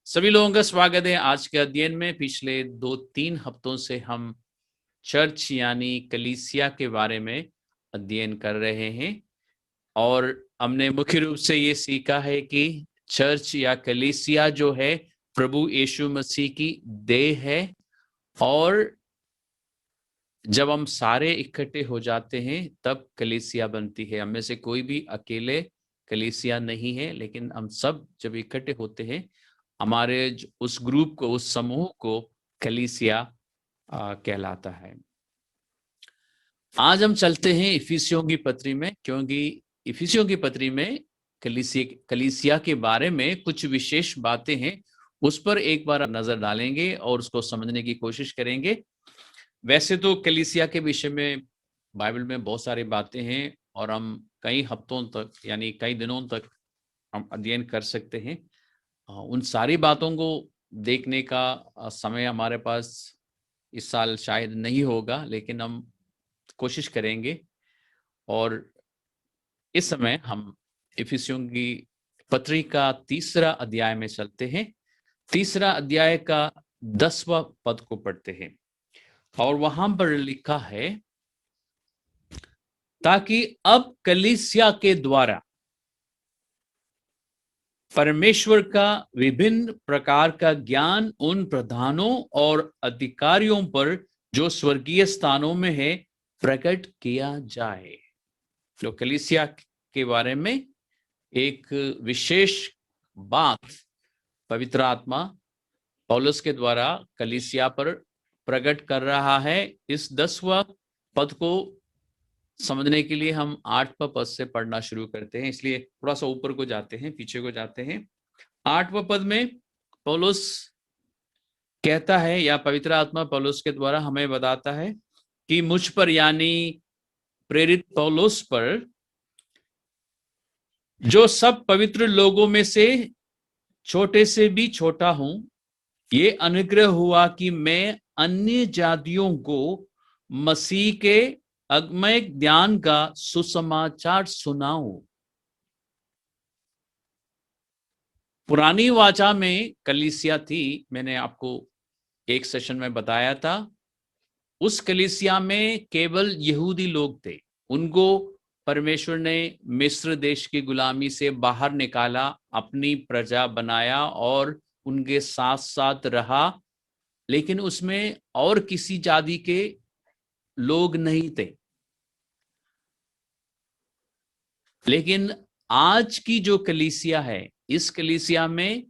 सभी लोगों का स्वागत है आज के अध्ययन में। पिछले 2-3 हफ्तों से हम चर्च यानी कलीसिया के बारे में अध्ययन कर रहे हैं और हमने मुख्य रूप से ये सीखा है कि चर्च या कलीसिया जो है प्रभु यीशु मसीह की देह है और जब हम सारे इकट्ठे हो जाते हैं तब कलीसिया बनती है। हम में से कोई भी अकेले कलीसिया नहीं है, लेकिन हम सब जब इकट्ठे होते हैं हमारे उस ग्रुप को, उस समूह को कलीसिया कहलाता है। आज हम चलते हैं इफिसियों की पत्री में, क्योंकि इफिसियों की पत्री में कलीसिया के बारे में कुछ विशेष बातें हैं। उस पर एक बार नजर डालेंगे और उसको समझने की कोशिश करेंगे। वैसे तो कलीसिया के विषय में बाइबल में बहुत सारी बातें हैं और हम कई हफ्तों तक यानी कई दिनों तक हम अध्ययन कर सकते हैं। उन सारी बातों को देखने का समय हमारे पास इस साल शायद नहीं होगा, लेकिन हम कोशिश करेंगे। और इस समय हम इफिसियों की पत्री का 3रा अध्याय में चलते हैं। 3रा अध्याय का 10वां पद को पढ़ते हैं और वहां पर लिखा है, ताकि अब कलीसिया के द्वारा परमेश्वर का विभिन्न प्रकार का ज्ञान उन प्रधानों और अधिकारियों पर जो स्वर्गीय स्थानों में है प्रकट किया जाए। तो कलीसिया के बारे में एक विशेष बात पवित्र आत्मा पौलुस के द्वारा कलीसिया पर प्रकट कर रहा है। इस 10वां पद को समझने के लिए हम 8वां पद से पढ़ना शुरू करते हैं, इसलिए थोड़ा सा ऊपर को जाते हैं, पीछे को जाते हैं। 8वां पद में पौलुस कहता है, या पवित्र आत्मा पौलुस के द्वारा हमें बताता है कि मुझ पर यानी प्रेरित पौलुस पर, जो सब पवित्र लोगों में से छोटे से भी छोटा हूं, ये अनुग्रह हुआ कि मैं अन्य जातियों को मसीह के अगमय ज्ञान का सुसमाचार सुनाऊं। पुरानी वाचा में कलीसिया थी, मैंने आपको एक सेशन में बताया था। उस कलीसिया में केवल यहूदी लोग थे। उनको परमेश्वर ने मिस्र देश की गुलामी से बाहर निकाला, अपनी प्रजा बनाया और उनके साथ साथ रहा, लेकिन उसमें और किसी जाति के लोग नहीं थे। लेकिन आज की जो कलीसिया है, इस कलीसिया में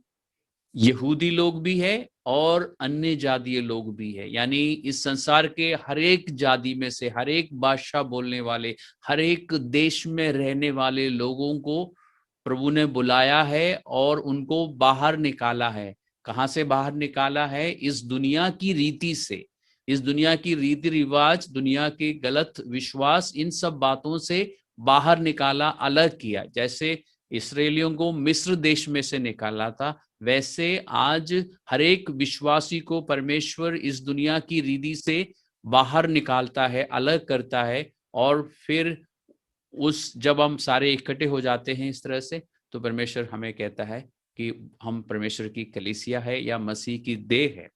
यहूदी लोग भी है और अन्य जातीय लोग भी है, यानी इस संसार के हर एक जाति में से, हर एक भाषा बोलने वाले, हर एक देश में रहने वाले लोगों को प्रभु ने बुलाया है और उनको बाहर निकाला है। कहां से बाहर निकाला है? इस दुनिया की रीति से, इस दुनिया की रीति रिवाज, दुनिया के गलत विश्वास, इन सब बातों से बाहर निकाला, अलग किया। जैसे इसराइलियों को मिस्र देश में से निकाला था, वैसे आज हर एक विश्वासी को परमेश्वर इस दुनिया की रीति से बाहर निकालता है, अलग करता है। और फिर जब हम सारे इकट्ठे हो जाते हैं इस तरह से, तो परमेश्वर हमें कहता है कि हम परमेश्वर की कलीसिया है या मसीह की देह है।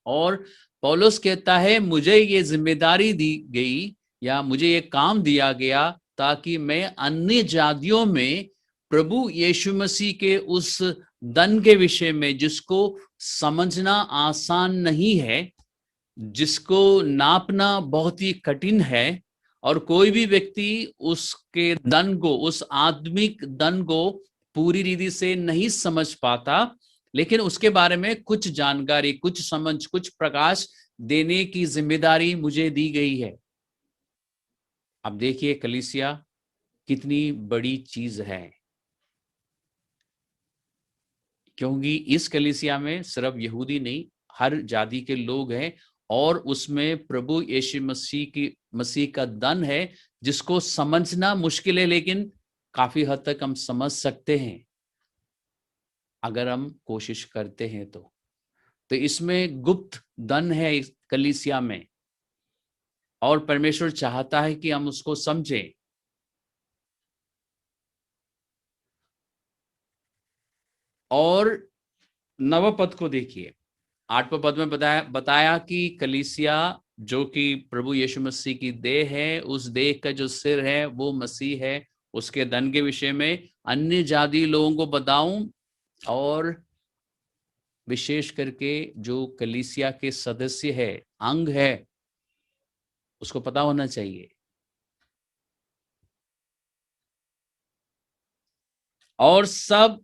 और पौलुस कहता है, मुझे ये जिम्मेदारी दी गई या मुझे ये काम दिया गया ताकि मैं अन्य जातियों में प्रभु यीशु मसीह के उस दन के विषय में, जिसको समझना आसान नहीं है, जिसको नापना बहुत ही कठिन है, और कोई भी व्यक्ति उसके दन को, उस आत्मिक दन को पूरी रीति से नहीं समझ पाता, लेकिन उसके बारे में कुछ जानकारी, कुछ समझ, कुछ प्रकाश देने की जिम्मेदारी मुझे दी गई है। अब देखिए कलीसिया कितनी बड़ी चीज है, क्योंकि इस कलीसिया में सिर्फ यहूदी नहीं, हर जाति के लोग हैं और उसमें प्रभु यीशु मसीह का दन है, जिसको समझना मुश्किल है, लेकिन काफी हद तक हम समझ सकते हैं अगर हम कोशिश करते हैं तो इसमें गुप्त दन है इस कलीसिया में, और परमेश्वर चाहता है कि हम उसको समझें। और 9वें पद को देखिए। 8वें पद में बताया कि कलीसिया जो कि प्रभु यीशु मसीह की देह है, उस देह का जो सिर है वो मसीह है। उसके धन के विषय में अन्य जाति लोगों को बताऊं, और विशेष करके जो कलीसिया के सदस्य है, अंग है, उसको पता होना चाहिए। और सब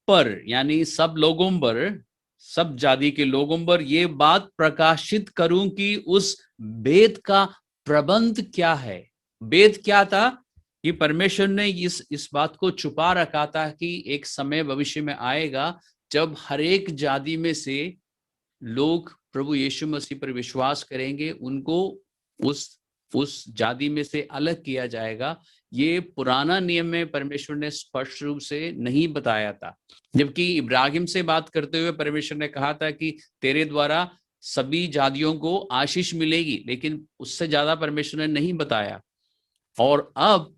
पर, यानी सब लोगों पर, सब जाति के लोगों पर ये बात प्रकाशित करूं कि उस भेद का प्रबंध क्या है। भेद क्या था कि परमेश्वर ने इस बात को छुपा रखा था कि एक समय भविष्य में आएगा जब हर एक जाति में से लोग प्रभु यीशु मसीह पर विश्वास करेंगे, उनको उस जाति में से अलग किया जाएगा। ये पुराना नियम में परमेश्वर ने स्पष्ट रूप से नहीं बताया था। जबकि इब्राहिम से बात करते हुए परमेश्वर ने कहा था कि तेरे द्वारा सभी जातियों को आशीष मिलेगी, लेकिन उससे ज्यादा परमेश्वर ने नहीं बताया। और अब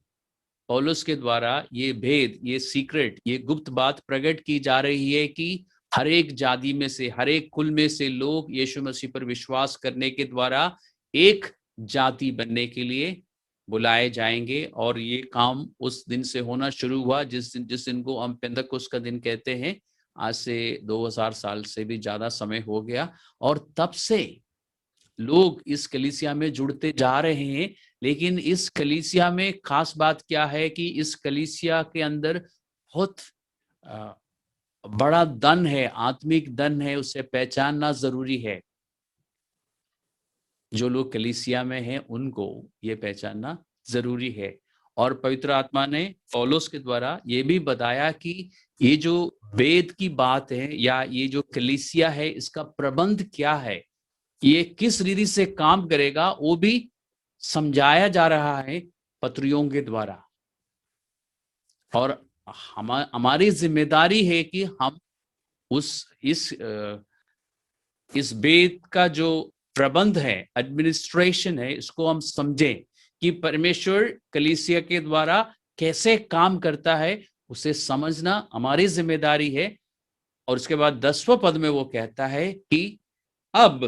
पौलुस के द्वारा ये भेद, ये सीक्रेट, ये गुप्त बात प्रकट की जा रही है कि हर एक जाति में से, हर एक कुल में से लोग यीशु मसीह पर विश्वास करने के द्वारा एक जाति बनने के लिए बुलाए जाएंगे। और ये काम उस दिन से होना शुरू हुआ जिस दिन को हम पेंतकुस्त का दिन कहते हैं। आज से 2000 साल से भी ज्यादा समय हो गया, और तब से लोग इस कलीसिया में जुड़ते जा रहे हैं। लेकिन इस कलीसिया में खास बात क्या है कि इस कलीसिया के अंदर बहुत बड़ा धन है, आत्मिक धन है, उसे पहचानना जरूरी है। जो लोग कलीसिया में हैं उनको ये पहचानना जरूरी है। और पवित्र आत्मा ने पौलुस के द्वारा ये भी बताया कि ये जो वेद की बात है या ये जो कलीसिया है, इसका प्रबंध क्या है, ये किस रीति से काम करेगा, वो भी समझाया जा रहा है पत्रियों के द्वारा। और हमारी जिम्मेदारी है कि हम इस वेद का जो प्रबंध है, एडमिनिस्ट्रेशन है, इसको हम समझें कि परमेश्वर कलीसिया के द्वारा कैसे काम करता है। उसे समझना हमारी जिम्मेदारी है। और उसके बाद 10वें पद में वो कहता है कि अब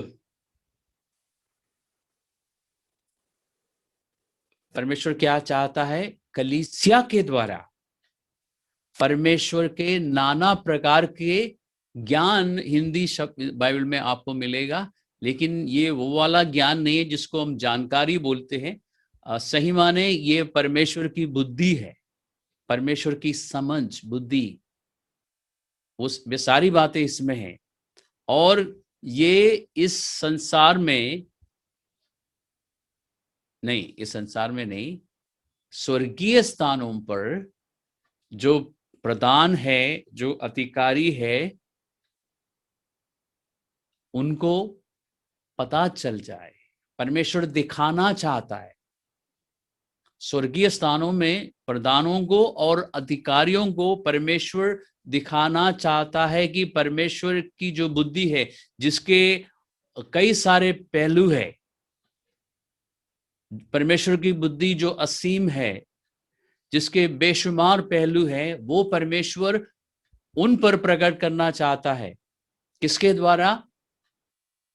परमेश्वर क्या चाहता है, कलीसिया के द्वारा परमेश्वर के नाना प्रकार के ज्ञान, हिंदी शब्द बाइबल में आपको मिलेगा, लेकिन ये वो वाला ज्ञान नहीं है जिसको हम जानकारी बोलते हैं। सही माने ये परमेश्वर की बुद्धि है, परमेश्वर की समझ, बुद्धि, उस वे सारी बातें इसमें हैं। और ये इस संसार में नहीं, इस संसार में नहीं, स्वर्गीय स्थानों पर जो प्रधान है, जो अधिकारी है, उनको पता चल जाए। परमेश्वर दिखाना चाहता है स्वर्गीय स्थानों में प्रधानों को और अधिकारियों को परमेश्वर दिखाना चाहता है कि परमेश्वर की जो बुद्धि है, जिसके कई सारे पहलू है, परमेश्वर की बुद्धि जो असीम है, जिसके बेशुमार पहलू है, वो परमेश्वर उन पर प्रकट करना चाहता है। किसके द्वारा?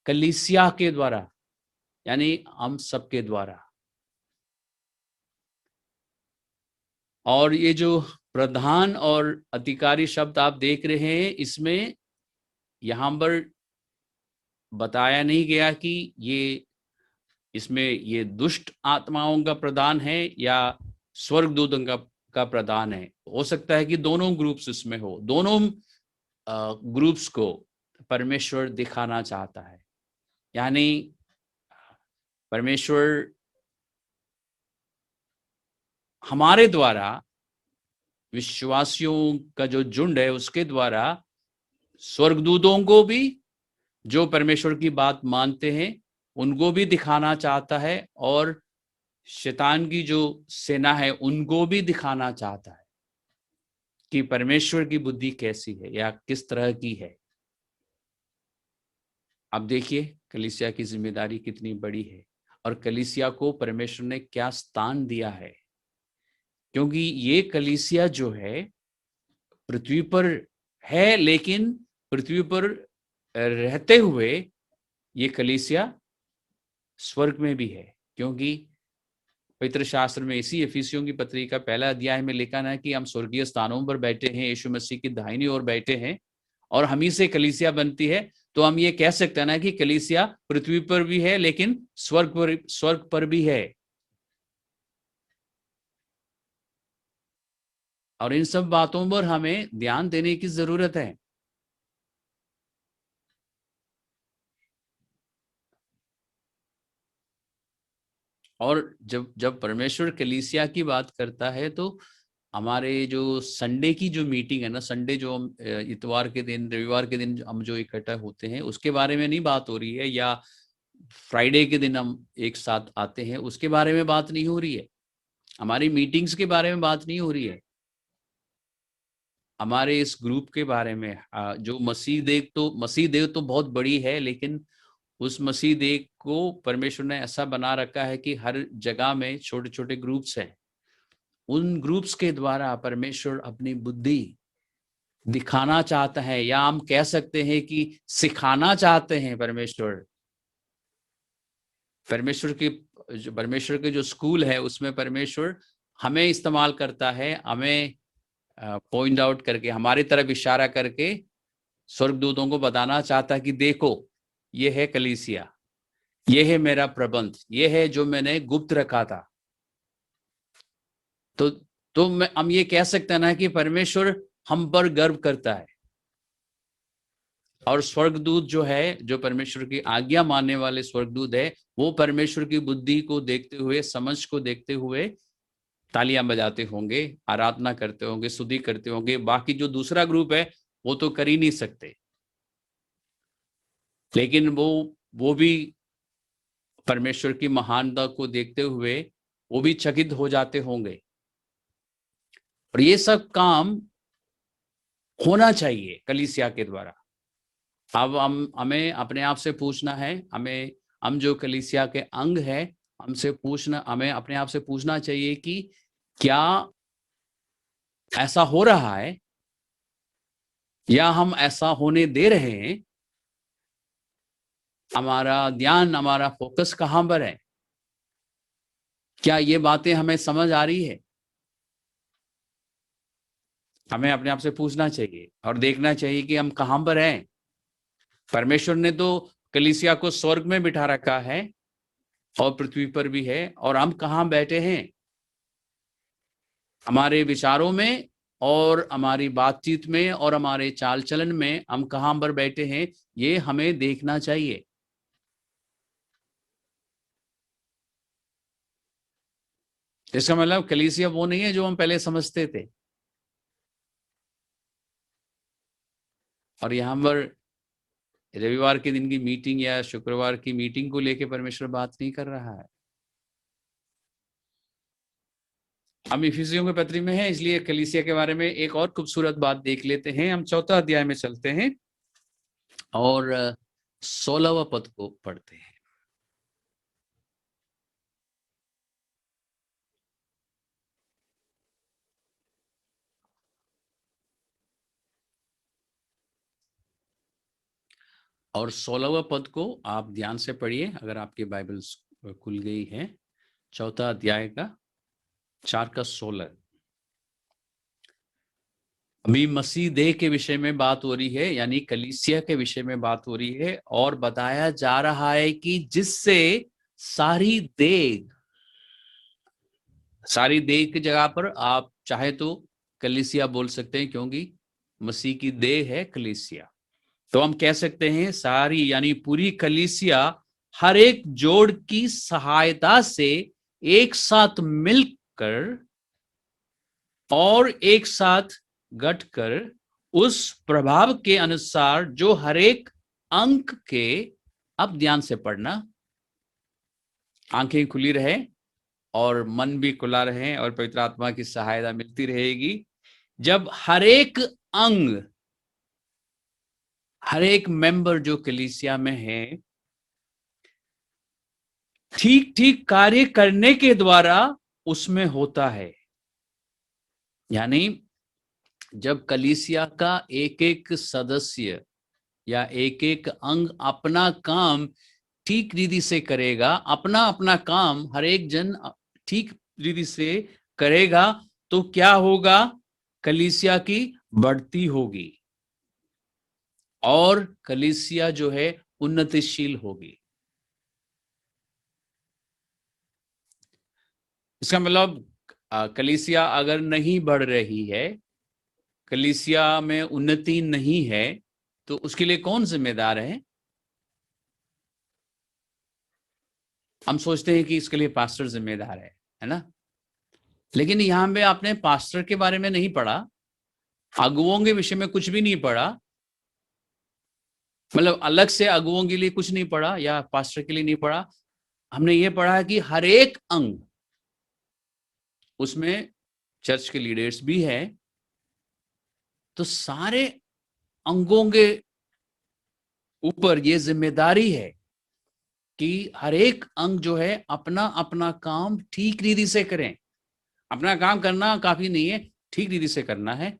कलीसिया के द्वारा, यानी हम सबके द्वारा। और ये जो प्रधान और अधिकारी शब्द आप देख रहे हैं, इसमें यहां पर बताया नहीं गया कि इसमें ये दुष्ट आत्माओं का प्रधान है या स्वर्गदूतों का प्रधान है। हो सकता है कि दोनों ग्रुप्स इसमें हो, दोनों ग्रुप्स को परमेश्वर दिखाना चाहता है। यानी परमेश्वर हमारे द्वारा, विश्वासियों का जो झुंड है उसके द्वारा, स्वर्गदूतों को भी, जो परमेश्वर की बात मानते हैं, उनको भी दिखाना चाहता है। और शैतान की जो सेना है उनको भी दिखाना चाहता है कि परमेश्वर की बुद्धि कैसी है या किस तरह की है। अब देखिए कलीसिया की जिम्मेदारी कितनी बड़ी है और कलीसिया को परमेश्वर ने क्या स्थान दिया है। क्योंकि ये कलीसिया जो है पृथ्वी पर है, लेकिन पृथ्वी पर रहते हुए ये कलीसिया स्वर्ग में भी है, क्योंकि पवित्र शास्त्र में इसी इफिसियों की पत्री का पहला अध्याय में लिखा है कि हम स्वर्गीय स्थानों पर बैठे हैं, यीशु मसीह की दाहिनी ओर बैठे हैं और हम ही से कलीसिया बनती है। तो हम ये कह सकते हैं ना कि कलीसिया पृथ्वी पर भी है लेकिन स्वर्ग पर भी है। और इन सब बातों पर हमें ध्यान देने की जरूरत है। और जब जब परमेश्वर कलीसिया की बात करता है तो हमारे जो संडे की जो मीटिंग है ना, संडे जो हम इतवार के दिन, रविवार के दिन हम जो इकट्ठा होते हैं, उसके बारे में नहीं बात हो रही है, या फ्राइडे के दिन हम एक साथ आते हैं उसके बारे में बात नहीं हो रही है, हमारी मीटिंग्स के बारे में बात नहीं हो रही है, हमारे इस ग्रुप के बारे में। जो मसीह देव तो बहुत बड़ी है, लेकिन उस मसीह देव को परमेश्वर ने ऐसा बना रखा है कि हर जगह में छोटे छोटे ग्रुप्स हैं। उन ग्रुप्स के द्वारा परमेश्वर अपनी बुद्धि दिखाना चाहता है, या हम कह सकते हैं कि सिखाना चाहते हैं। परमेश्वर के जो स्कूल है उसमें परमेश्वर हमें इस्तेमाल करता है, हमें पॉइंट आउट करके, हमारी तरफ इशारा करके स्वर्गदूतों को बताना चाहता है कि देखो, ये है कलीसिया, ये है मेरा प्रबंध, ये है जो मैंने गुप्त रखा था। तो हम ये कह सकते हैं ना कि परमेश्वर हम पर गर्व करता है। और स्वर्गदूत जो है, जो परमेश्वर की आज्ञा मानने वाले स्वर्गदूत है, वो परमेश्वर की बुद्धि को देखते हुए, समझ को देखते हुए तालियां बजाते होंगे, आराधना करते होंगे, स्तुति करते होंगे। बाकी जो दूसरा ग्रुप है वो तो कर ही नहीं सकते, लेकिन वो भी परमेश्वर की महानता को देखते हुए वो भी चकित हो जाते होंगे। और ये सब काम होना चाहिए कलीसिया के द्वारा। अब हमें अपने आप से पूछना है, हम जो कलीसिया के अंग है, हमें अपने आप से पूछना चाहिए कि क्या ऐसा हो रहा है, या हम ऐसा होने दे रहे हैं? हमारा ध्यान, हमारा फोकस कहां पर है? क्या ये बातें हमें समझ आ रही है? हमें अपने आप से पूछना चाहिए और देखना चाहिए कि हम कहां पर हैं। परमेश्वर ने तो कलीसिया को स्वर्ग में बिठा रखा है और पृथ्वी पर भी है, और हम कहां बैठे हैं? हमारे विचारों में और हमारी बातचीत में और हमारे चाल चलन में हम कहां पर बैठे हैं, ये हमें देखना चाहिए। इसका मतलब कलीसिया वो नहीं है जो हम पहले समझते थे। और यहाँ पर रविवार के दिन की मीटिंग या शुक्रवार की मीटिंग को लेकर परमेश्वर बात नहीं कर रहा है। हम इफिसियों के पत्री में हैं, इसलिए कलीसिया के बारे में एक और खूबसूरत बात देख लेते हैं। हम 4 अध्याय में चलते हैं और 16वां पद को पढ़ते हैं। और 16वां पद को आप ध्यान से पढ़िए, अगर आपकी बाइबल खुल गई है। 4 अध्याय का 4 का 16। अभी मसीह देह के विषय में बात हो रही है, यानी कलीसिया के विषय में बात हो रही है, और बताया जा रहा है कि जिससे सारी देह की जगह पर आप चाहे तो कलीसिया बोल सकते हैं, क्योंकि मसीह की देह है कलीसिया। तो हम कह सकते हैं सारी, यानी पूरी कलीसिया हर एक जोड़ की सहायता से एक साथ मिलकर और एक साथ गठकर उस प्रभाव के अनुसार जो हर एक अंक के, अब ध्यान से पढ़ना, आंखें खुली रहे और मन भी खुला रहे और पवित्र आत्मा की सहायता मिलती रहेगी। जब हर एक अंग, हर एक मेंबर जो कलीसिया में है, ठीक ठीक कार्य करने के द्वारा उसमें होता है। यानी जब कलीसिया का एक एक सदस्य या एक एक अंग अपना काम ठीक रीति से करेगा, अपना अपना काम हर एक जन ठीक रीति से करेगा, तो क्या होगा? कलीसिया की बढ़ती होगी और कलीसिया जो है उन्नतिशील होगी। इसका मतलब कलीसिया अगर नहीं बढ़ रही है, कलीसिया में उन्नति नहीं है, तो उसके लिए कौन जिम्मेदार है? हम सोचते हैं कि इसके लिए पास्टर जिम्मेदार है ना? लेकिन यहां पे आपने पास्टर के बारे में नहीं पढ़ा, अगुओं के विषय में कुछ भी नहीं पढ़ा, मतलब अलग से अगुओं के लिए कुछ नहीं पढ़ा या पास्टर के लिए नहीं पढ़ा। हमने ये पढ़ा कि हर एक अंग, उसमें चर्च के लीडर्स भी है, तो सारे अंगों के ऊपर ये जिम्मेदारी है कि हर एक अंग जो है अपना अपना काम ठीक रीति से करें। अपना काम करना काफी नहीं है, ठीक रीति से करना है,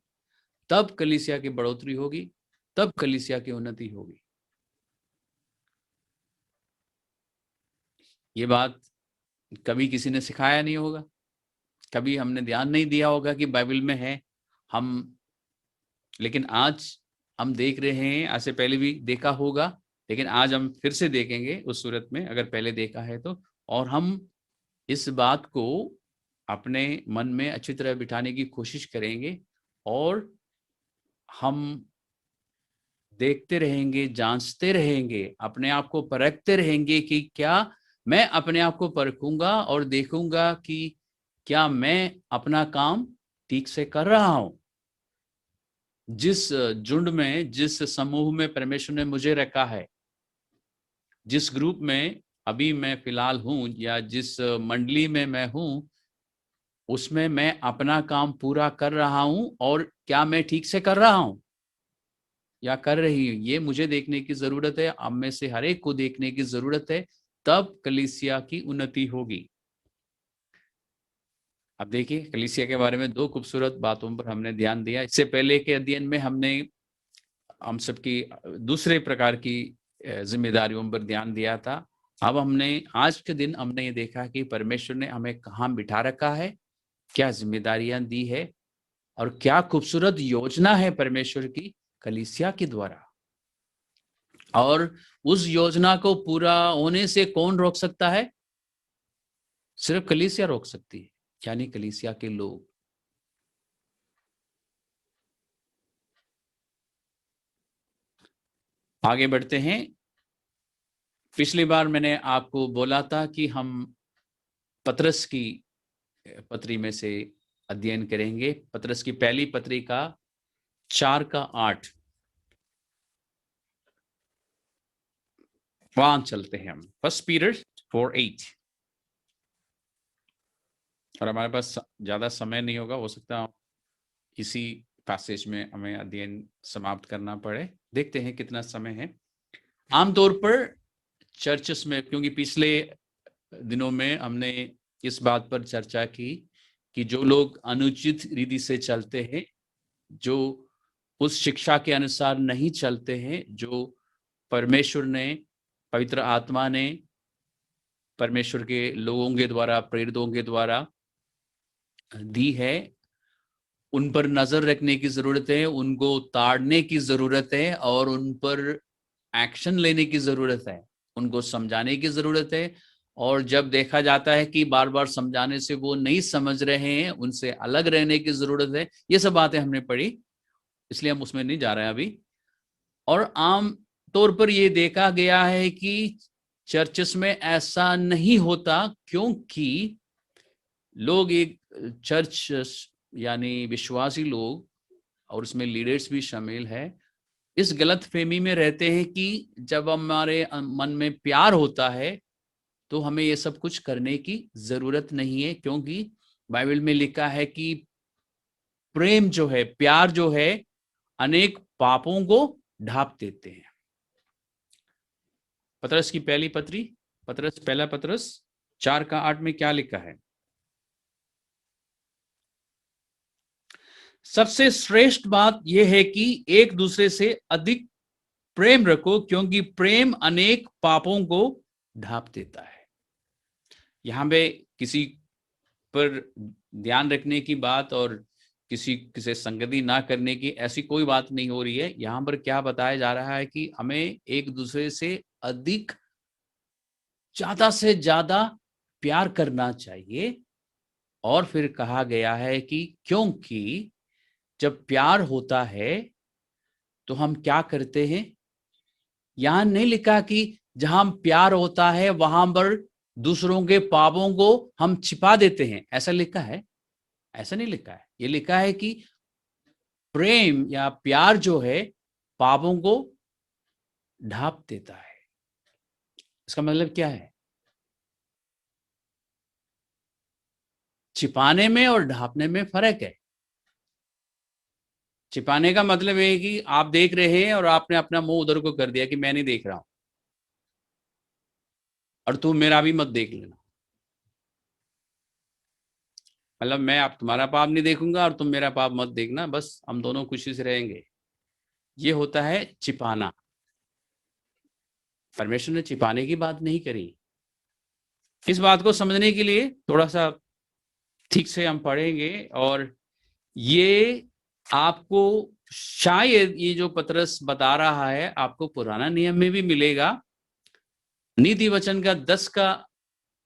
तब कलीसिया की बढ़ोतरी होगी, तब कलीसिया की उन्नति होगी। ये बात कभी किसी ने सिखाया नहीं होगा, कभी हमने ध्यान नहीं दिया होगा कि बाइबल में है हम, लेकिन आज हम देख रहे हैं। आज से पहले भी देखा होगा, लेकिन आज हम फिर से देखेंगे उस सूरत में, अगर पहले देखा है तो। और हम इस बात को अपने मन में अच्छी तरह बिठाने की कोशिश करेंगे और हम देखते रहेंगे, जांचते रहेंगे, अपने आप को परखते रहेंगे कि क्या मैं अपने आप को परखूंगा और देखूंगा कि क्या मैं अपना काम ठीक से कर रहा हूं। जिस झुंड में, जिस समूह में परमेश्वर ने मुझे रखा है, जिस ग्रुप में अभी मैं फिलहाल हूं या जिस मंडली में मैं हूं, उसमें मैं अपना काम पूरा कर रहा हूं और क्या मैं ठीक से कर रहा हूं या कर रही हूं, ये मुझे देखने की जरूरत है। आप में से हर एक को देखने की जरूरत है, तब कलीसिया की उन्नति होगी। अब देखिए, कलीसिया के बारे में दो खूबसूरत बातों पर हमने ध्यान दिया। इससे पहले के अध्ययन में हमने हम सबकी दूसरे प्रकार की जिम्मेदारियों पर ध्यान दिया था। अब हमने आज के दिन हमने ये देखा कि परमेश्वर ने हमें कहाँ बिठा रखा है, क्या जिम्मेदारियां दी है और क्या खूबसूरत योजना है परमेश्वर की कलीसिया के द्वारा। और उस योजना को पूरा होने से कौन रोक सकता है? सिर्फ कलीसिया रोक सकती है, यानी कलीसिया के लोग। आगे बढ़ते हैं। पिछली बार मैंने आपको बोला था कि हम पतरस की पत्री में से अध्ययन करेंगे। पतरस की पहली पत्री का 4:8, वहां चलते हैं हम। 1 पीटर 4:8। और हमारे पास ज्यादा समय नहीं होगा, हो सकता है इसी पैसेज में हमें अध्ययन समाप्त करना पड़े। देखते हैं कितना समय है। आमतौर पर चर्चेस में, क्योंकि पिछले दिनों में हमने इस बात पर चर्चा की कि जो लोग अनुचित रीति से चलते हैं, जो उस शिक्षा के अनुसार नहीं चलते हैं, जो परमेश्वर ने, पवित्र आत्मा ने परमेश्वर के लोगों के द्वारा, प्रेरितों के द्वारा दी है, उन पर नजर रखने की जरूरत है, उनको ताड़ने की जरूरत है और उन पर एक्शन लेने की जरूरत है, उनको समझाने की जरूरत है। और जब देखा जाता है कि बार बार समझाने से वो नहीं समझ रहे हैं, उनसे अलग रहने की जरूरत है। ये सब बातें हमने पढ़ी, इसलिए हम उसमें नहीं जा रहे हैं अभी। और आम तौर पर यह देखा गया है कि चर्चेस में ऐसा नहीं होता, क्योंकि लोग, एक चर्च यानी विश्वासी लोग, और उसमें लीडर्स भी शामिल है, इस गलत फहमी में रहते हैं कि जब हमारे मन में प्यार होता है तो हमें ये सब कुछ करने की जरूरत नहीं है, क्योंकि बाइबल में लिखा है कि प्रेम जो है, प्यार जो है, अनेक पापों को ढांप देते हैं। पतरस की पहली पत्री, पहला पतरस 4:8 में क्या लिखा है? सबसे श्रेष्ठ बात यह है कि एक दूसरे से अधिक प्रेम रखो, क्योंकि प्रेम अनेक पापों को ढांप देता है। यहां पे किसी पर ध्यान रखने की बात और किसी से संगति ना करने की ऐसी कोई बात नहीं हो रही है। यहां पर क्या बताया जा रहा है कि हमें एक दूसरे से अधिक, ज्यादा से ज्यादा प्यार करना चाहिए। और फिर कहा गया है कि क्योंकि जब प्यार होता है तो हम क्या करते हैं। यहां नहीं लिखा कि जहां प्यार होता है वहां पर दूसरों के पापों को हम छिपा देते हैं, ऐसा लिखा है। ऐसा नहीं लिखा है। ये लिखा है कि प्रेम या प्यार जो है पापों को ढांप देता है। इसका मतलब क्या है? छिपाने में और ढांपने में फर्क है। छिपाने का मतलब है कि आप देख रहे हैं और आपने अपना मुंह उधर को कर दिया कि मैं नहीं देख रहा हूं, और तुम मेरा भी मत देख लेना। मतलब मैं आप तुम्हारा पाप नहीं देखूंगा और तुम मेरा पाप मत देखना, बस हम दोनों खुशी से रहेंगे। ये होता है छिपाना। परमेश्वर ने छिपाने की बात नहीं करी। इस बात को समझने के लिए थोड़ा सा ठीक से हम पढ़ेंगे, और ये आपको शायद ये जो पतरस बता रहा है आपको पुराना नियम में भी मिलेगा। नीति वचन का 10 का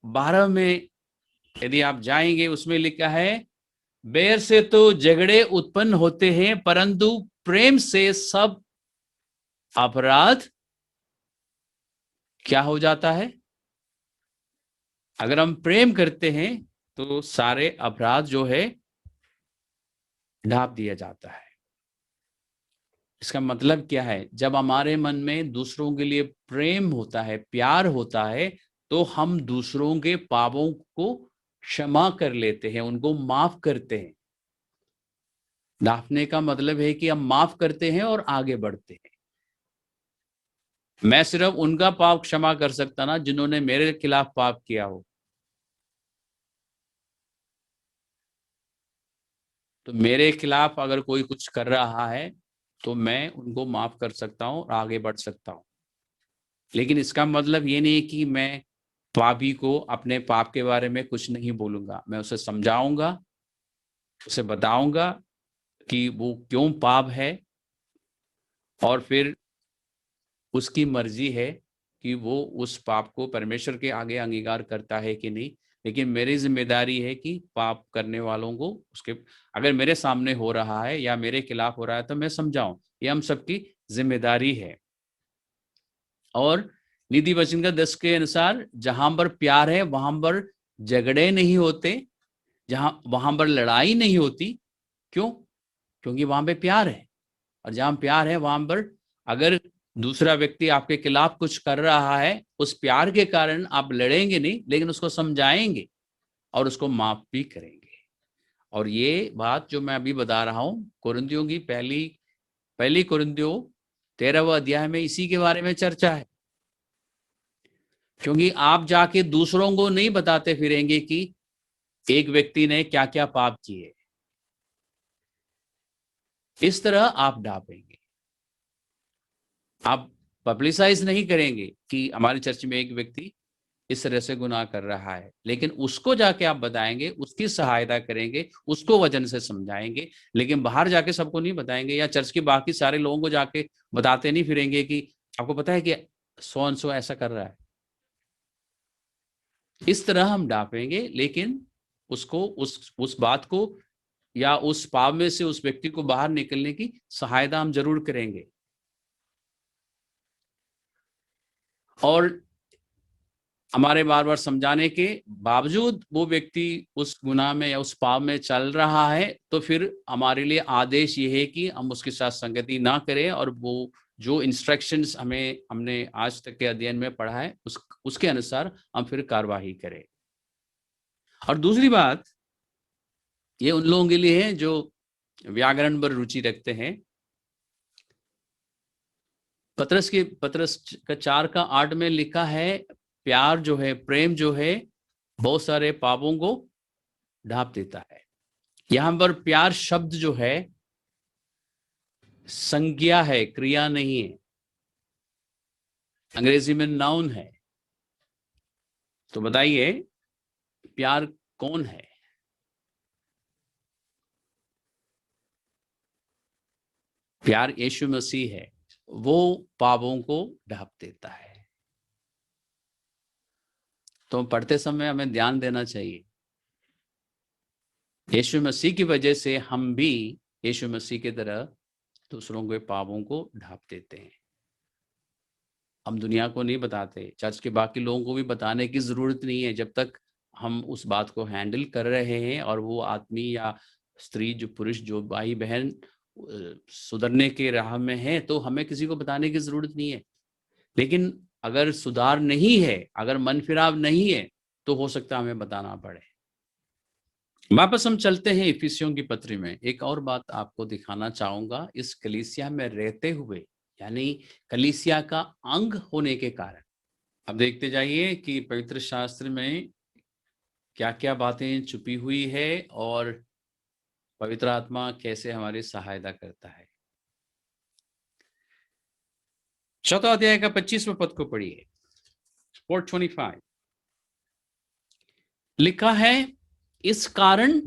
12 में यदि आप जाएंगे, उसमें लिखा है, बैर से तो झगड़े उत्पन्न होते हैं, परंतु प्रेम से सब अपराध क्या हो जाता है। अगर हम प्रेम करते हैं तो सारे अपराध जो है ढांप दिया जाता है। इसका मतलब क्या है? जब हमारे मन में दूसरों के लिए प्रेम होता है, प्यार होता है, तो हम दूसरों के पापों को क्षमा कर लेते हैं, उनको माफ करते हैं। ढांपने का मतलब है कि हम माफ करते हैं और आगे बढ़ते हैं। मैं सिर्फ उनका पाप क्षमा कर सकता ना जिन्होंने मेरे खिलाफ पाप किया हो। तो मेरे खिलाफ अगर कोई कुछ कर रहा है तो मैं उनको माफ कर सकता हूं और आगे बढ़ सकता हूं। लेकिन इसका मतलब ये नहीं कि मैं पापी को अपने पाप के बारे में कुछ नहीं बोलूंगा। मैं उसे समझाऊंगा, उसे बताऊंगा कि वो क्यों पाप है, और फिर उसकी मर्जी है कि वो उस पाप को परमेश्वर के आगे अंगीकार करता है कि नहीं। लेकिन मेरी जिम्मेदारी है कि पाप करने वालों को उसके, अगर मेरे सामने हो रहा है या मेरे खिलाफ हो रहा है तो मैं समझाऊं। ये हम सबकी जिम्मेदारी है। और नीति वचन का 10 के अनुसार जहां पर प्यार है वहां पर झगड़े नहीं होते, जहां वहां पर लड़ाई नहीं होती। क्यों? क्योंकि वहां पे प्यार है। और जहां प्यार है वहां पर अगर दूसरा व्यक्ति आपके खिलाफ कुछ कर रहा है, उस प्यार के कारण आप लड़ेंगे नहीं, लेकिन उसको समझाएंगे और उसको माफ भी करेंगे। और ये बात जो मैं अभी बता रहा हूं, कुरिन्थियों की पहली पहली कुरिन्थियों 13वां अध्याय में इसी के बारे में चर्चा है। क्योंकि आप जाके दूसरों को नहीं बताते फिरेंगे कि एक व्यक्ति ने क्या क्या पाप किए। इस तरह आप डापेंगे, आप पब्लिसाइज नहीं करेंगे कि हमारे चर्च में एक व्यक्ति इस तरह से गुनाह कर रहा है, लेकिन उसको जाके आप बताएंगे, उसकी सहायता करेंगे, उसको वचन से समझाएंगे। लेकिन बाहर जाके सबको नहीं बताएंगे, या चर्च के बाकी सारे लोगों को जाके बताते नहीं फिरेंगे कि आपको पता है कि सो एंड सो ऐसा कर रहा है। इस तरह हम डांपेंगे, लेकिन उसको उस बात को या उस पाप में से उस व्यक्ति को बाहर निकलने की सहायता हम जरूर करेंगे। और हमारे बार बार समझाने के बावजूद वो व्यक्ति उस गुनाह में या उस पाप में चल रहा है, तो फिर हमारे लिए आदेश ये है कि हम उसके साथ संगति ना करें, और वो जो इंस्ट्रक्शंस हमने आज तक के अध्ययन में पढ़ा है उसके अनुसार हम फिर कार्यवाही करें। और दूसरी बात ये उन लोगों के लिए है जो व्याकरण पर रुचि रखते हैं। पतरस का 4 का 8 में लिखा है, प्यार जो है, प्रेम जो है, बहुत सारे पापों को ढांप देता है। यहां पर प्यार शब्द जो है संज्ञा है, क्रिया नहीं है। अंग्रेजी में नाउन है। तो बताइए प्यार कौन है? प्यार यीशु मसीह है, वो पापों को ढांप देता है। तो पढ़ते समय हमें ध्यान देना चाहिए, यीशु मसीह की वजह से हम भी यीशु मसीह की तरह दूसरों के पापों को ढांप देते हैं। हम दुनिया को नहीं बताते, चर्च के बाकी लोगों को भी बताने की जरूरत नहीं है, जब तक हम उस बात को हैंडल कर रहे हैं और वो आदमी या स्त्री, जो पुरुष, जो भाई बहन सुधरने के राह में है, तो हमें किसी को बताने की जरूरत नहीं है। लेकिन अगर सुधार नहीं है, अगर मन फिराव नहीं है, तो हो सकता है हमें बताना पड़े। वापस हम चलते हैं इफिसियों की पत्री में। एक और बात आपको दिखाना चाहूंगा, इस कलीसिया में रहते हुए, यानी कलीसिया का अंग होने के कारण। अब देखते जाइए कि पवित्र शास्त्र में क्या क्या बातें छुपी हुई है और पवित्र आत्मा कैसे हमारी सहायता करता है। 4 अध्याय का 25वां पद को पढ़िए। 4:25 लिखा है, इस कारण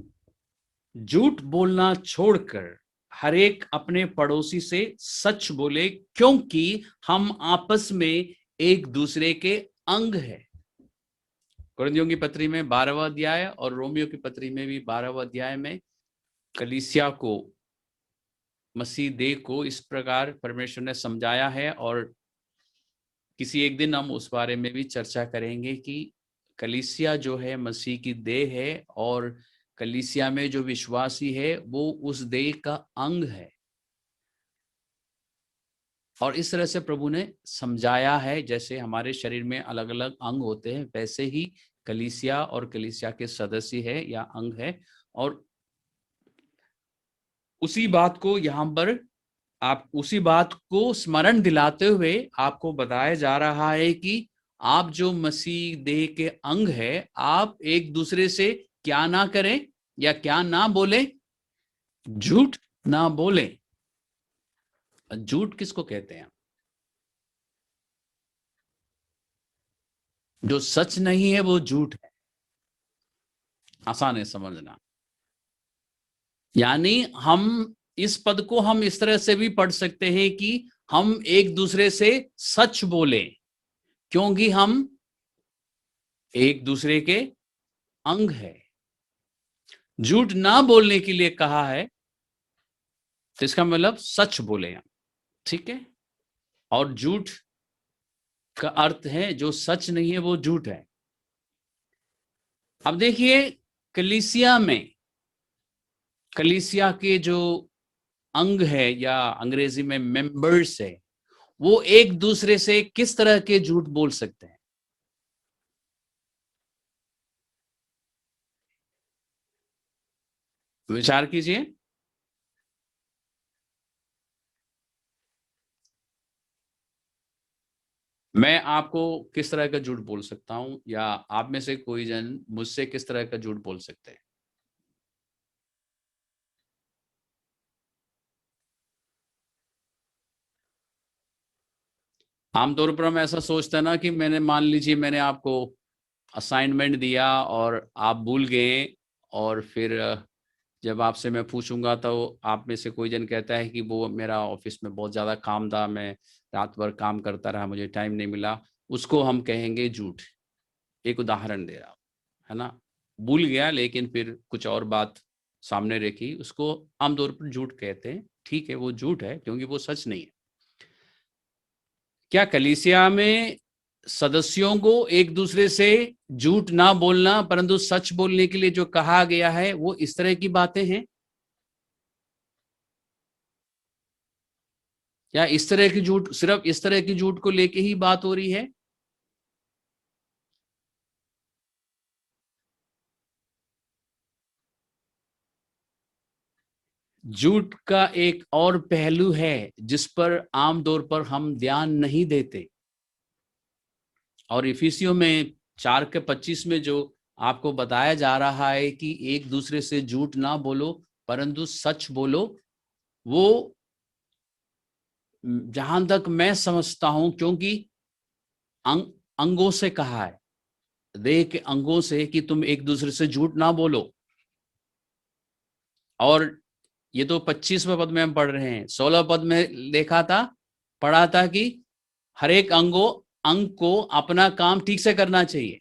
झूठ बोलना छोड़कर हर एक अपने पड़ोसी से सच बोले, क्योंकि हम आपस में एक दूसरे के अंग है। कुरिन्थियों की पत्री में 12वां अध्याय और रोमियो की पत्री में भी 12वां अध्याय में कलीसिया को, मसीह देह को इस प्रकार परमेश्वर ने समझाया है। और किसी एक दिन हम उस बारे में भी चर्चा करेंगे कि कलीसिया जो है मसीह की देह है, और कलीसिया में जो विश्वासी है वो उस देह का अंग है। और इस तरह से प्रभु ने समझाया है, जैसे हमारे शरीर में अलग अलग अंग होते हैं, वैसे ही कलीसिया और कलीसिया के सदस्य है या अंग है। और उसी बात को यहाँ पर आप, उसी बात को स्मरण दिलाते हुए आपको बताया जा रहा है कि आप जो मसीह देह के अंग है, आप एक दूसरे से क्या ना करें या क्या ना बोले, झूठ ना बोले। झूठ किसको कहते हैं? जो सच नहीं है वो झूठ है। आसान है समझना। यानी हम इस पद को हम इस तरह से भी पढ़ सकते हैं कि हम एक दूसरे से सच बोले, क्योंकि हम एक दूसरे के अंग है। झूठ ना बोलने के लिए कहा है, तो इसका मतलब सच बोले हम, ठीक है। और झूठ का अर्थ है जो सच नहीं है वो झूठ है। अब देखिए, कलीसिया में, कलीसिया के जो अंग है या अंग्रेजी में मेंबर्स है, वो एक दूसरे से किस तरह के झूठ बोल सकते हैं? विचार कीजिए। मैं आपको किस तरह का झूठ बोल सकता हूं, या आप में से कोई जन मुझसे किस तरह का झूठ बोल सकते हैं? आमतौर पर हम ऐसा सोचते हैं ना कि मैंने, मान लीजिए मैंने आपको असाइनमेंट दिया और आप भूल गए, और फिर जब आपसे मैं पूछूंगा तो आप में से कोई जन कहता है कि वो मेरा ऑफिस में बहुत ज़्यादा काम था, मैं रात भर काम करता रहा, मुझे टाइम नहीं मिला। उसको हम कहेंगे झूठ। एक उदाहरण दे रहा हूँ, है ना। भूल गया लेकिन फिर कुछ और बात सामने रखी, उसको आमतौर पर झूठ कहते हैं। ठीक है, वो झूठ है क्योंकि वो सच नहीं है। क्या कलीसिया में सदस्यों को एक दूसरे से झूठ ना बोलना परंतु सच बोलने के लिए जो कहा गया है वो इस तरह की बातें हैं? या इस तरह की झूठ, सिर्फ इस तरह की झूठ को लेके ही बात हो रही है? झूठ का एक और पहलू है जिस पर आमतौर पर हम ध्यान नहीं देते। और इफिसियों में 4:25 में जो आपको बताया जा रहा है कि एक दूसरे से झूठ ना बोलो परंतु सच बोलो, वो जहां तक मैं समझता हूं, क्योंकि अंगों से कहा है, देह के अंगों से, कि तुम एक दूसरे से झूठ ना बोलो। और ये तो 25वें पद में हम पढ़ रहे हैं। 16 पद में देखा था, पढ़ा था कि हर एक अंग को अपना काम ठीक से करना चाहिए।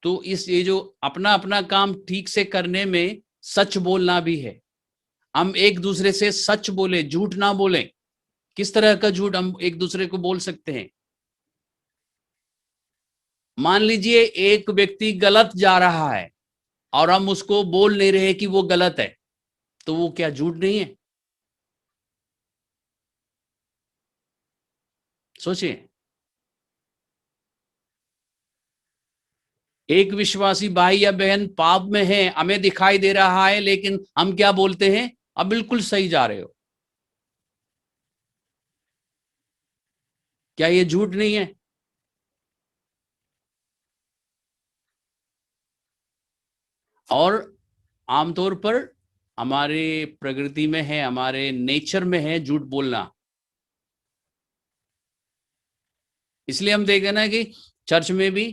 तो ये जो अपना अपना काम ठीक से करने में सच बोलना भी है। हम एक दूसरे से सच बोले, झूठ ना बोले। किस तरह का झूठ हम एक दूसरे को बोल सकते हैं? मान लीजिए एक व्यक्ति गलत जा रहा है और हम उसको बोल नहीं रहे कि वो गलत है, तो वो क्या झूठ नहीं है? सोचिए, एक विश्वासी भाई या बहन पाप में है, हमें दिखाई दे रहा है, लेकिन हम क्या बोलते हैं? अब बिल्कुल सही जा रहे हो। क्या ये झूठ नहीं है? और आमतौर पर हमारे प्रकृति में है, हमारे नेचर में है झूठ बोलना। इसलिए हम देखें ना कि चर्च में भी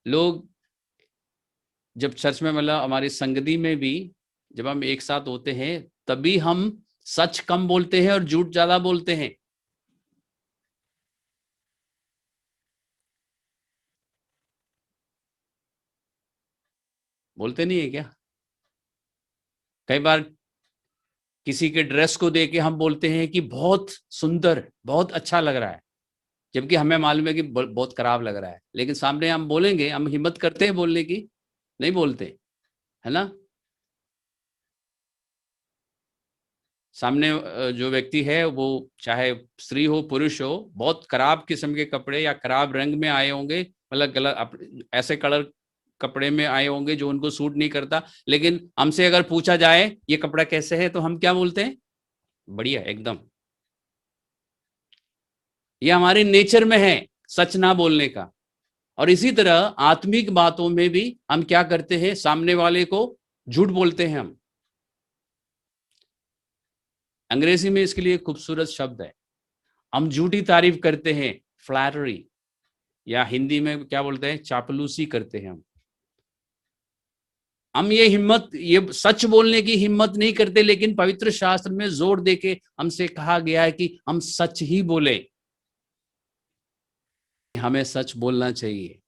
लोग, जब चर्च में मतलब हमारी संगति में भी जब हम एक साथ होते हैं, तभी हम सच कम बोलते हैं और झूठ ज्यादा बोलते हैं। बोलते नहीं है क्या? कई बार किसी के ड्रेस को देख के हम बोलते हैं कि बहुत सुंदर, बहुत अच्छा लग रहा है, जबकि हमें मालूम है कि बहुत खराब लग रहा है। लेकिन सामने हम बोलेंगे, हम हिम्मत करते हैं बोलने की? नहीं बोलते, है ना? सामने जो व्यक्ति है, वो चाहे स्त्री हो पुरुष हो, बहुत खराब किस्म के कपड़े या खराब रंग में आए होंगे, मतलब गलत ऐसे कलर कपड़े में आए होंगे जो उनको सूट नहीं करता, लेकिन हमसे अगर पूछा जाए ये कपड़ा कैसे है, तो हम क्या बोलते हैं? बढ़िया, एकदम। ये हमारे नेचर में है सच ना बोलने का। और इसी तरह आत्मिक बातों में भी हम क्या करते हैं? सामने वाले को झूठ बोलते हैं हम। अंग्रेजी में इसके लिए खूबसूरत शब्द है, हम झूठी तारीफ करते हैं, फ्लैटरी, या हिंदी में क्या बोलते हैं? चापलूसी करते हैं हम ये सच बोलने की हिम्मत नहीं करते, लेकिन पवित्र शास्त्र में जोर देके हमसे कहा गया है कि हम सच ही बोले। हमें सच बोलना चाहिए,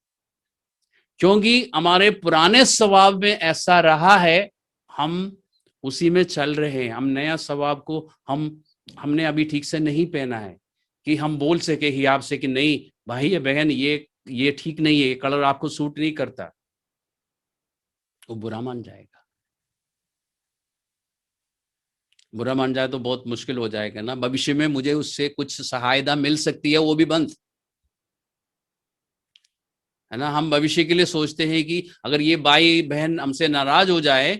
क्योंकि हमारे पुराने स्वभाव में ऐसा रहा है, हम उसी में चल रहे हैं। हम नया स्वभाव को हमने अभी ठीक से नहीं पहना है कि हम बोल सके ही आपसे कि नहीं भाई या बहन, ये ठीक नहीं है, ये कलर आपको सूट नहीं करता। वो बुरा मान जाएगा। बुरा मान जाए तो बहुत मुश्किल हो जाएगा ना, भविष्य में मुझे उससे कुछ सहायता मिल सकती है, वो भी बंद, है ना? हम भविष्य के लिए सोचते हैं कि अगर ये भाई बहन हमसे नाराज हो जाए,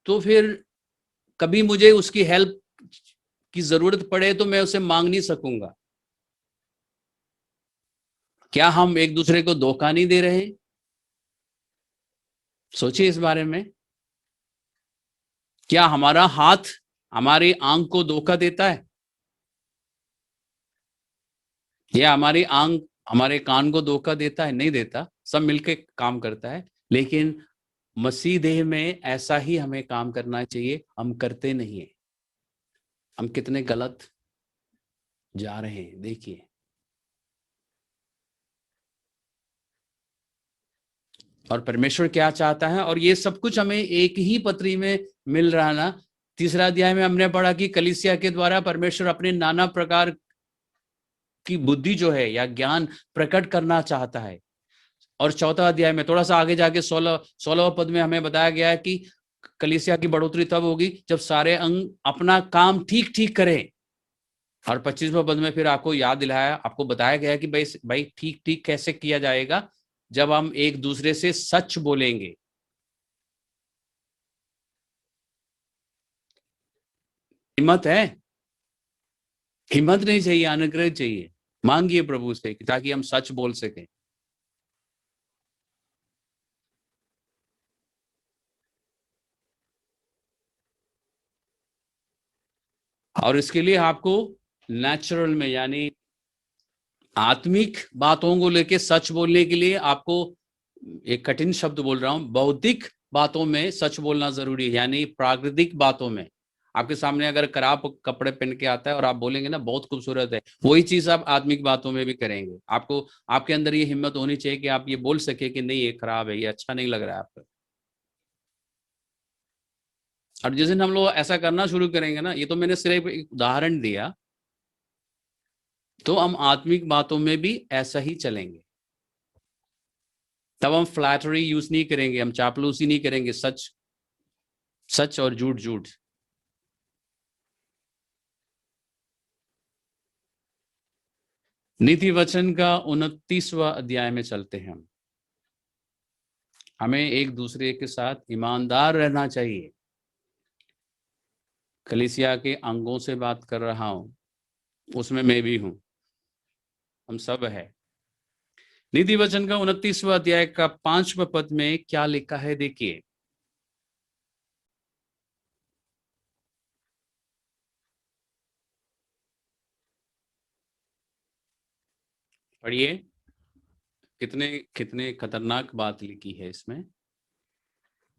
तो फिर कभी मुझे उसकी हेल्प की जरूरत पड़े तो मैं उसे मांग नहीं सकूंगा। क्या हम एक दूसरे को धोखा नहीं दे रहे? सोचिए इस बारे में। क्या हमारा हाथ हमारी आंख को धोखा देता है, या हमारी आंख हमारे कान को धोखा देता है? नहीं देता, सब मिलके काम करता है। लेकिन मसीह देह में ऐसा ही हमें काम करना चाहिए, हम करते नहीं है। हम कितने गलत जा रहे हैं, देखिए। और परमेश्वर क्या चाहता है, और ये सब कुछ हमें एक ही पत्री में मिल रहा ना। तीसरा अध्याय में हमने पढ़ा कि कलीसिया के द्वारा परमेश्वर अपने नाना प्रकार की बुद्धि जो है या ज्ञान प्रकट करना चाहता है। और चौथा अध्याय में थोड़ा सा आगे जाके 16वें पद में हमें बताया गया है कि कलीसिया की बढ़ोतरी तब होगी जब सारे अंग अपना काम ठीक ठीक करें। और 25वें पद में फिर आपको याद दिलाया, आपको बताया गया कि भाई ठीक ठीक कैसे किया जाएगा? जब हम एक दूसरे से सच बोलेंगे। हिम्मत है? हिम्मत नहीं चाहिए, अनुग्रह चाहिए। मांगिए प्रभु से ताकि हम सच बोल सकें। और इसके लिए आपको नेचुरल में, यानी आत्मिक बातों को लेके सच बोलने के लिए आपको, एक कठिन शब्द बोल रहा हूं, बौद्धिक बातों में सच बोलना जरूरी है। यानी प्राकृतिक बातों में आपके सामने अगर खराब कपड़े पहन के आता है और आप बोलेंगे ना बहुत खूबसूरत है, वही चीज आप आत्मिक बातों में भी करेंगे। आपको, आपके अंदर ये हिम्मत होनी चाहिए कि आप ये बोल सके कि नहीं ये खराब है, ये अच्छा नहीं लग रहा है आपको। और जिस दिन हम लोग ऐसा करना शुरू करेंगे ना, ये तो मैंने सिर्फ एक उदाहरण दिया, तो हम आत्मिक बातों में भी ऐसा ही चलेंगे। तब हम फ्लैटरी यूज नहीं करेंगे, हम चापलूसी नहीं करेंगे, सच सच और झूठ झूठ। नीति वचन का 29वां अध्याय में चलते हैं हम। हमें एक दूसरे के साथ ईमानदार रहना चाहिए। कलीसिया के अंगों से बात कर रहा हूं, उसमें मैं भी हूं, हम सब है। नीति वचन का 29वां अध्याय का 5वां पद में क्या लिखा है, देखिए। पढ़िए, कितने कितने खतरनाक बात लिखी है इसमें।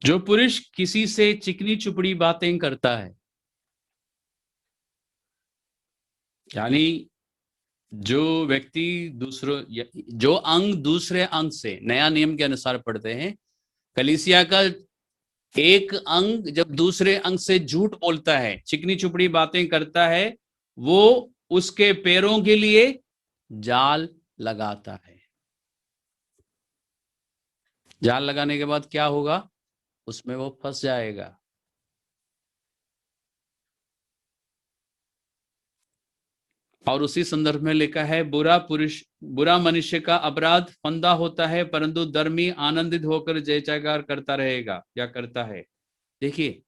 जो पुरुष किसी से चिकनी चुपड़ी बातें करता है, यानी जो व्यक्ति दूसरों, जो अंग दूसरे अंग से, नया नियम के अनुसार पढ़ते हैं, कलीसिया का एक अंग जब दूसरे अंग से झूठ बोलता है, चिकनी चुपड़ी बातें करता है, वो उसके पैरों के लिए जाल लगाता है। जाल लगाने के बाद क्या होगा, उसमें वो फंस जाएगा। और उसी संदर्भ में लिखा है, बुरा मनुष्य का अपराध फंदा होता है, परंतु धर्मी आनंदित होकर जय जयकार करता रहेगा, या करता है। देखिए,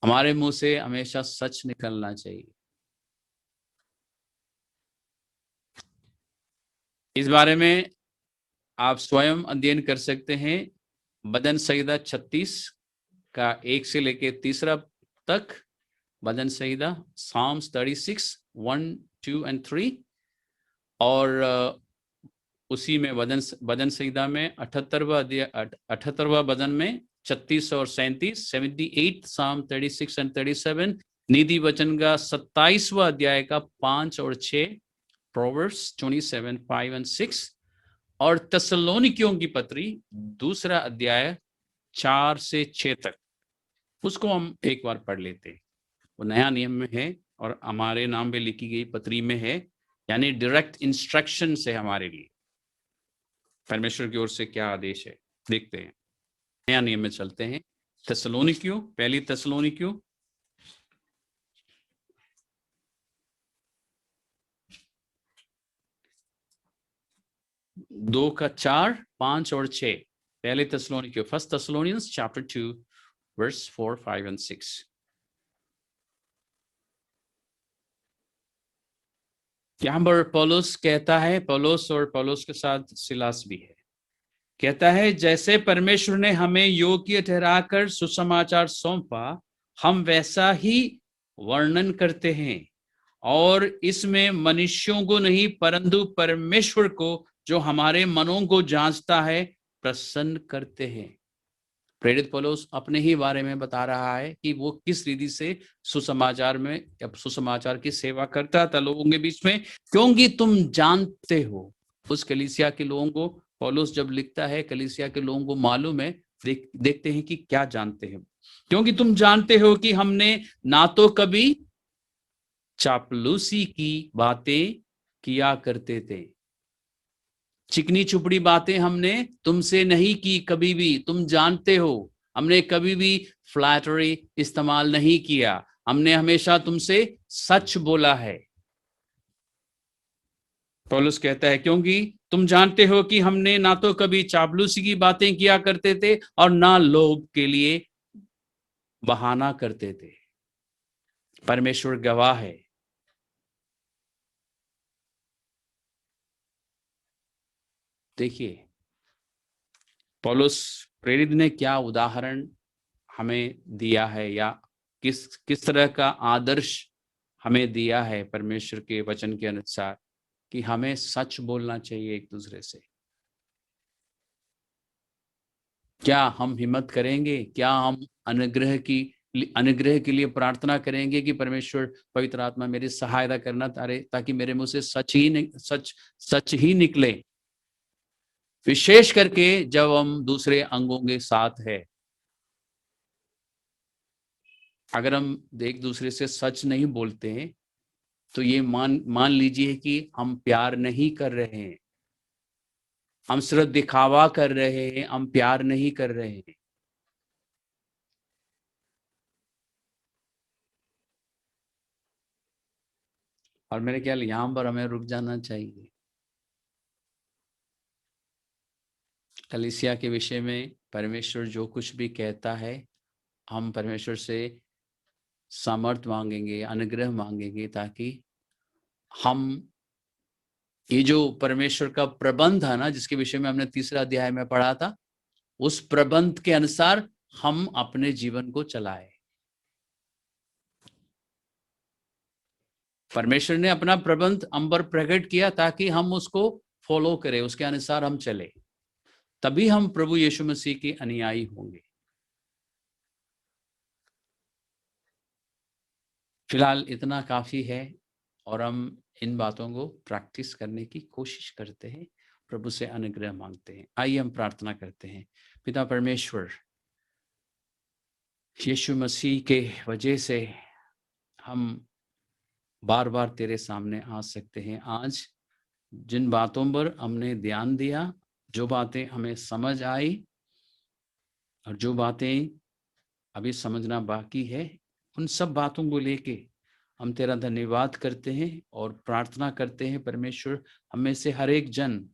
हमारे मुंह से हमेशा सच निकलना चाहिए। इस बारे में आप स्वयं अध्ययन कर सकते हैं। भजन संहिता 36 का 1 से लेके 3 तक। भजन संहिता Psalms 36 1 2 and 3। और उसी में भजन संहिता में 78वां भजन में 36 और 37, 78 Psalm 36 and 37। नीति वचन का 27वां अध्याय का 5 और 6, Proverbs 27 5 and 6। और तसलोनिकियों की पत्री 2 अध्याय 4 से 6 तक, उसको हम एक बार पढ़ लेते हैं। वो नया नियम में है और हमारे नाम पे लिखी गई पत्री में है, यानी डायरेक्ट इंस्ट्रक्शन है हमारे लिए। परमेश्वर की ओर से क्या आदेश है, देखते हैं। नया नियम में चलते हैं। तसलोनिकियों, पहली तसलोनिकियों 2 का 4, 5 और 6। पहले तसलोनिकियों, first Thessalonians chapter 2 verse 4 5 and 6। यहाँ पर पौलुस कहता है, पौलुस और पौलुस के साथ सिलास भी है, कहता है, जैसे परमेश्वर ने हमें योग्य ठहराकर सुसमाचार सौंपा, हम वैसा ही वर्णन करते हैं। और इसमें मनुष्यों को नहीं, परंतु परमेश्वर को जो हमारे मनों को जांचता है प्रसन्न करते हैं। प्रेरित पौलुस अपने ही बारे में बता रहा है कि वो किस रीति से सुसमाचार में, सुसमाचार की सेवा करता था लोगों के बीच में, क्योंकि तुम जानते हो। उस कलीसिया के लोगों को पौलुस जब लिखता है, कलीसिया के लोगों को मालूम है, देखते हैं कि क्या जानते हैं। क्योंकि तुम जानते हो कि हमने ना तो कभी चापलूसी की बातें किया करते थे, चिकनी चुपड़ी बातें हमने तुमसे नहीं की कभी भी। तुम जानते हो हमने कभी भी फ्लैटरी इस्तेमाल नहीं किया, हमने हमेशा तुमसे सच बोला है। पौलुस कहता है, क्योंकि तुम जानते हो कि हमने ना तो कभी चापलूसी की बातें किया करते थे और ना लोग के लिए बहाना करते थे। परमेश्वर गवाह है। देखिए, पौलुस प्रेरित ने क्या उदाहरण हमें दिया है, या किस तरह का आदर्श हमें दिया है परमेश्वर के वचन के अनुसार कि हमें सच बोलना चाहिए एक दूसरे से। क्या हम हिम्मत करेंगे? क्या हम अनुग्रह के लिए प्रार्थना करेंगे कि परमेश्वर पवित्र आत्मा मेरी सहायता करना ताकि मेरे मुंह से सच ही निकले, विशेष करके जब हम दूसरे अंगों के साथ है। अगर हम एक दूसरे से सच नहीं बोलते हैं तो ये मान लीजिए कि हम प्यार नहीं कर रहे हैं, हम सिर्फ दिखावा कर रहे हैं, हम प्यार नहीं कर रहे हैं। और मेरे ख्याल यहां पर हमें रुक जाना चाहिए। कलीसिया के विषय में परमेश्वर जो कुछ भी कहता है, हम परमेश्वर से सामर्थ मांगेंगे, अनुग्रह मांगेंगे, ताकि हम ये जो परमेश्वर का प्रबंध है ना, जिसके विषय में हमने 3रे अध्याय में पढ़ा था, उस प्रबंध के अनुसार हम अपने जीवन को चलाएं। परमेश्वर ने अपना प्रबंध हम पर प्रकट किया ताकि हम उसको फॉलो करें, उसके अनुसार हम चले, तभी हम प्रभु यीशु मसीह के अनुयायी होंगे। फिलहाल इतना काफी है और हम इन बातों को प्रैक्टिस करने की कोशिश करते हैं, प्रभु से अनुग्रह मांगते हैं। आइए हम प्रार्थना करते हैं। पिता परमेश्वर, यीशु मसीह के वजह से हम बार बार तेरे सामने आ सकते हैं। आज जिन बातों पर हमने ध्यान दिया, जो बातें हमें समझ आई और जो बातें अभी समझना बाकी है, उन सब बातों को लेके हम तेरा धन्यवाद करते हैं और प्रार्थना करते हैं परमेश्वर, हमें से हर एक जन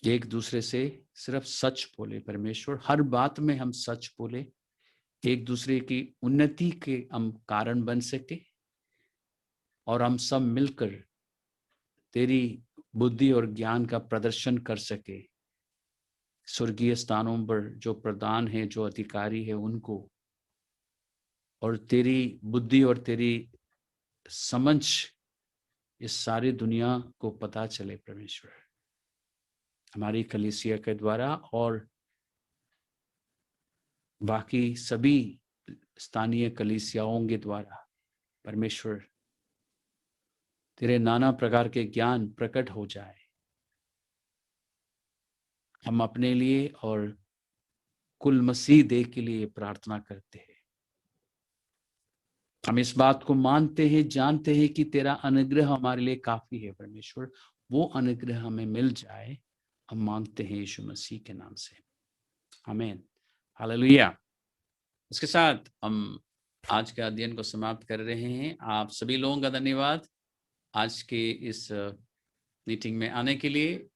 एक दूसरे से सिर्फ सच बोले। परमेश्वर, हर बात में हम सच बोले, एक दूसरे की उन्नति के हम कारण बन सके और हम सब मिलकर तेरी बुद्धि और ज्ञान का प्रदर्शन कर सके। स्वर्गीय स्थानों पर जो प्रधान है, जो अधिकारी है, उनको, और तेरी बुद्धि और तेरी समझ इस सारी दुनिया को पता चले परमेश्वर, हमारी कलीसिया के द्वारा और बाकी सभी स्थानीय कलीसियाओं के द्वारा। परमेश्वर, तेरे नाना प्रकार के ज्ञान प्रकट हो जाए। हम अपने लिए और कुल मसीह देह के लिए प्रार्थना करते हैं। हम इस बात को मानते हैं, जानते हैं कि तेरा अनुग्रह हमारे लिए काफी है। परमेश्वर, वो अनुग्रह हमें मिल जाए, हम मांगते हैं यीशु मसीह के नाम से, आमीन, हालेलुया। इसके साथ हम आज के अध्ययन को समाप्त कर रहे हैं। आप सभी लोगों का धन्यवाद आज के इस मीटिंग में आने के लिए।